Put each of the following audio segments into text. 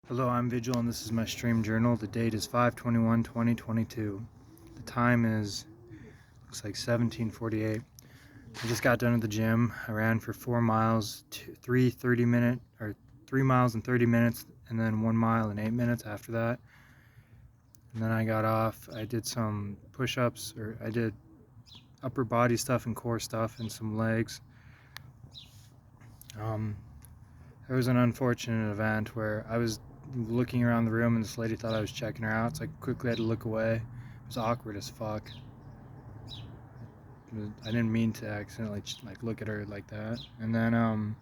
Hello, I'm Vigil, and this is my stream journal. The date is 5/21/2022. The time is, looks like 17:48. I just got done at the gym. I ran for 4 miles, 3 miles and 30 minutes, and then 1 mile and 8 minutes after that. And then I got off. I did some push-ups, or I did upper body stuff and core stuff and some legs. There was an unfortunate event where I was looking around the room and this lady thought I was checking her out, so I quickly had to look away. It was awkward as fuck. I didn't mean to accidentally look at her like that. And then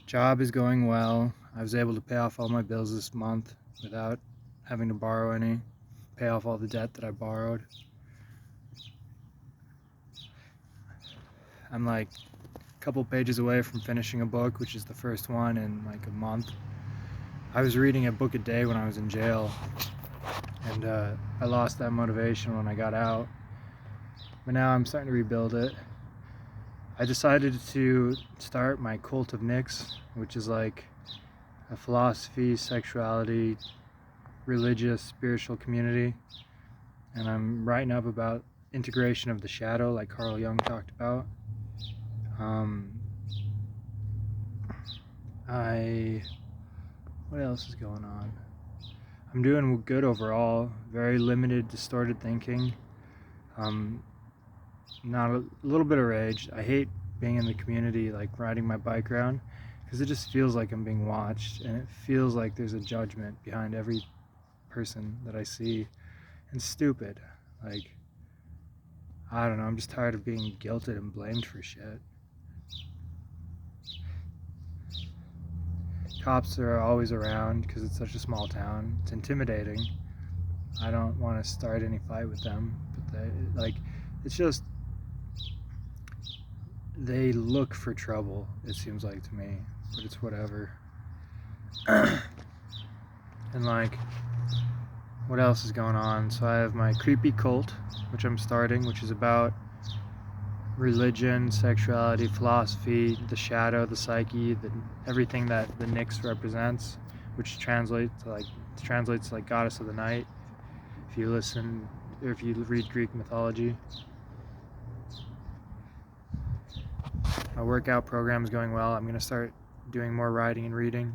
job is going well. I was able to pay off all my bills this month without having to borrow any. Pay off all the debt that I borrowed. I'm like a couple pages away from finishing a book, which is the first one in like a month. I was reading a book a day when I was in jail, and I lost that motivation when I got out. But now I'm starting to rebuild it. I decided to start my Cult of Nyx, which is like a philosophy, sexuality, religious, spiritual community. And I'm writing up about integration of the shadow, like Carl Jung talked about. What else is going on? I'm doing good overall. Very limited, distorted thinking. Not a little bit of rage. I hate being in the community, like riding my bike around, because it just feels like I'm being watched, and it feels like there's a judgment behind every person that I see. And stupid. Like, I don't know, I'm just tired of being guilted and blamed for shit. Cops are always around because it's such a small town. It's intimidating. I don't want to start any fight with them, but it's just, they look for trouble, it seems like to me, but it's whatever. And like, what else is going on? So I have my creepy cult, which I'm starting, which is about religion, sexuality, philosophy, the shadow, the psyche, everything that the Nyx represents, which translates to like goddess of the night. If you listen, or if you read Greek mythology. My workout program is going well. I'm going to start doing more writing and reading.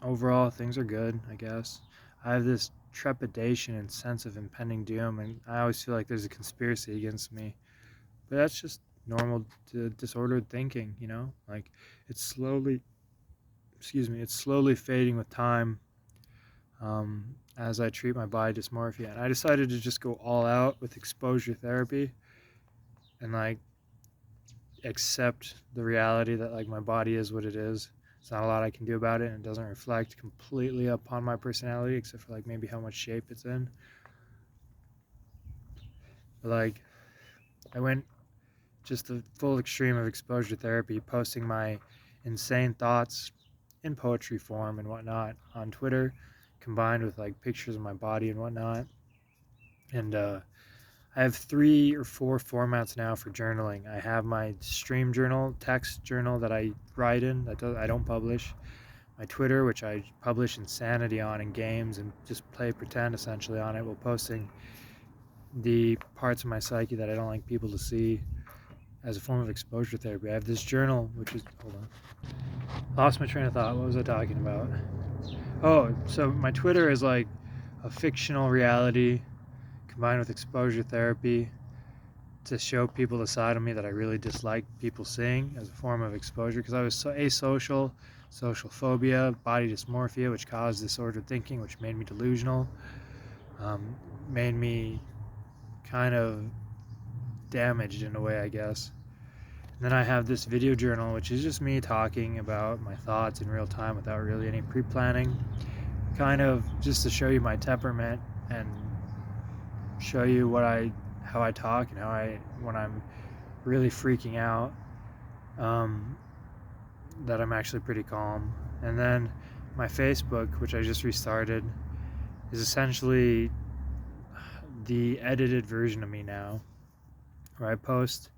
Overall, things are good, I guess. I have this trepidation and sense of impending doom, and I always feel like there's a conspiracy against me. But that's just normal disordered thinking, you know? Like, it's slowly fading with time as I treat my body dysmorphia. And I decided to just go all out with exposure therapy and like accept the reality that like my body is what it is. There's not a lot I can do about it, and it doesn't reflect completely upon my personality except for like maybe how much shape it's in. But like, I went just the full extreme of exposure therapy, posting my insane thoughts in poetry form and whatnot on Twitter, combined with like pictures of my body and whatnot. And I have 3 or 4 formats now for journaling. I have my stream journal, text journal that I write in, I don't publish. My Twitter, which I publish insanity on in games and just play pretend essentially on it, while posting the parts of my psyche that I don't like people to see as a form of exposure therapy. I have this journal, which is, hold on, lost my train of thought. What was I talking about? Oh, so my Twitter is like a fictional reality combined with exposure therapy to show people the side of me that I really dislike people seeing as a form of exposure, because I was so asocial, social phobia, body dysmorphia, which caused disordered thinking, which made me delusional, made me kind of damaged in a way, I guess. And then I have this video journal, which is just me talking about my thoughts in real time without really any pre-planning, kind of just to show you my temperament and show you how I talk and when I'm really freaking out, that I'm actually pretty calm. And then my Facebook, which I just restarted, is essentially the edited version of me now, where I post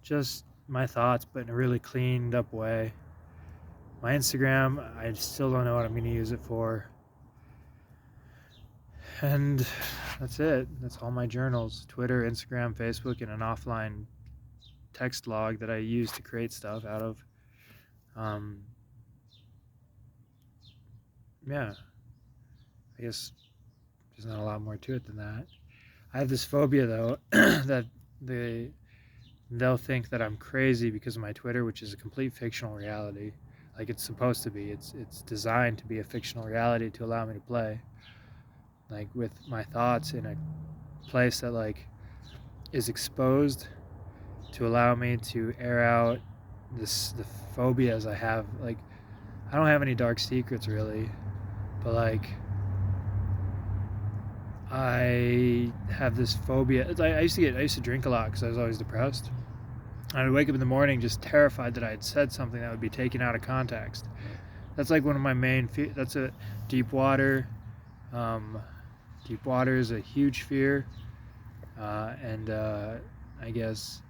just my thoughts, but in a really cleaned up way. My Instagram, I still don't know what I'm going to use it for. And that's it. That's all my journals: Twitter, Instagram, Facebook, and an offline text log that I use to create stuff out of. Yeah, I guess there's not a lot more to it than that. I have this phobia, though, that they'll think that I'm crazy because of my Twitter, which is a complete fictional reality. Like it's supposed to be. It's designed to be a fictional reality to allow me to play, like with my thoughts in a place that like is exposed to allow me to air out the phobias I have. Like I don't have any dark secrets really, but like I have this phobia. I used to drink a lot because I was always depressed. I'd wake up in the morning just terrified that I had said something that would be taken out of context. That's like one of my main fears. That's a deep water. Deep water is a huge fear, and I guess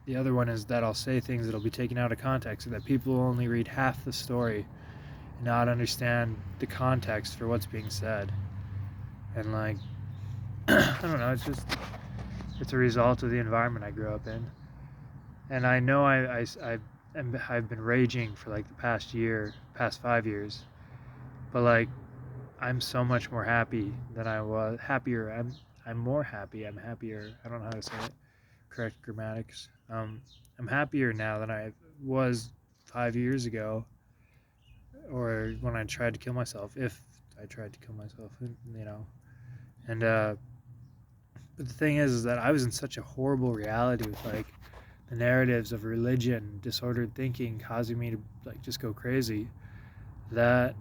the other one is that I'll say things that'll be taken out of context, and that people will only read half the story and not understand the context for what's being said. And like, I don't know. It's a result of the environment I grew up in. And I know I've been raging for like the past 5 years, but like I'm so much more happy than I was. Happier. I'm more happy. I'm happier. I don't know how to say it. Correct grammatics. I'm happier now than I was 5 years ago, or when I tried to kill myself. If I tried to kill myself, you know. And but the thing is that I was in such a horrible reality with like the narratives of religion, disordered thinking, causing me to like just go crazy, that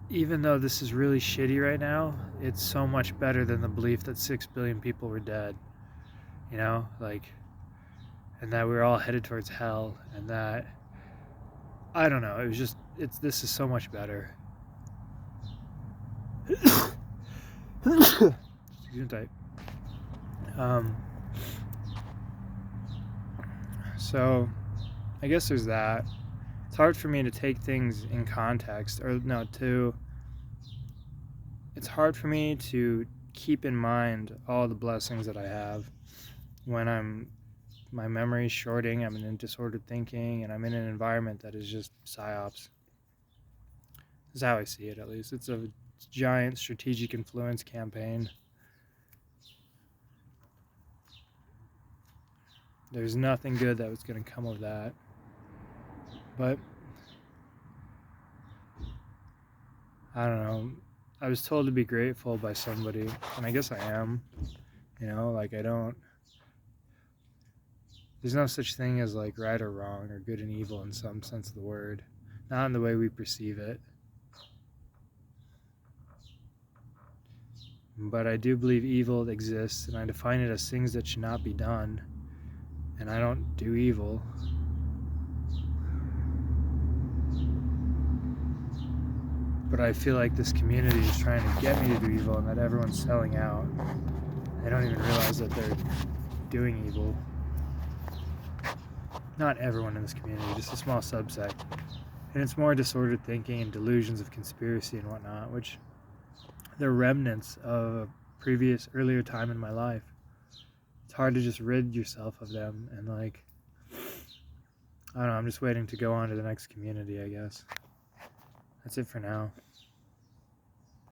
even though this is really shitty right now, it's so much better than the belief that 6 billion people were dead, you know, like, and that we were all headed towards hell, and that, I don't know, this is so much better. So I guess there's that. It's hard for me to take things in context, or no, it's hard for me to keep in mind all the blessings that I have when my memory's shorting, I'm in disordered thinking, and I'm in an environment that is just psyops. This is how I see it, at least. It's a giant strategic influence campaign. There's nothing good that was going to come of that. But I don't know. I was told to be grateful by somebody, and I guess I am. You know, like there's no such thing as like right or wrong or good and evil in some sense of the word. Not in the way we perceive it. But I do believe evil exists, and I define it as things that should not be done. And I don't do evil. But I feel like this community is trying to get me to do evil, and that everyone's selling out. They don't even realize that they're doing evil. Not everyone in this community, just a small subset. And it's more disordered thinking and delusions of conspiracy and whatnot, which they're remnants of a earlier time in my life. It's hard to just rid yourself of them, and like, I don't know, I'm just waiting to go on to the next community, I guess. That's it for now.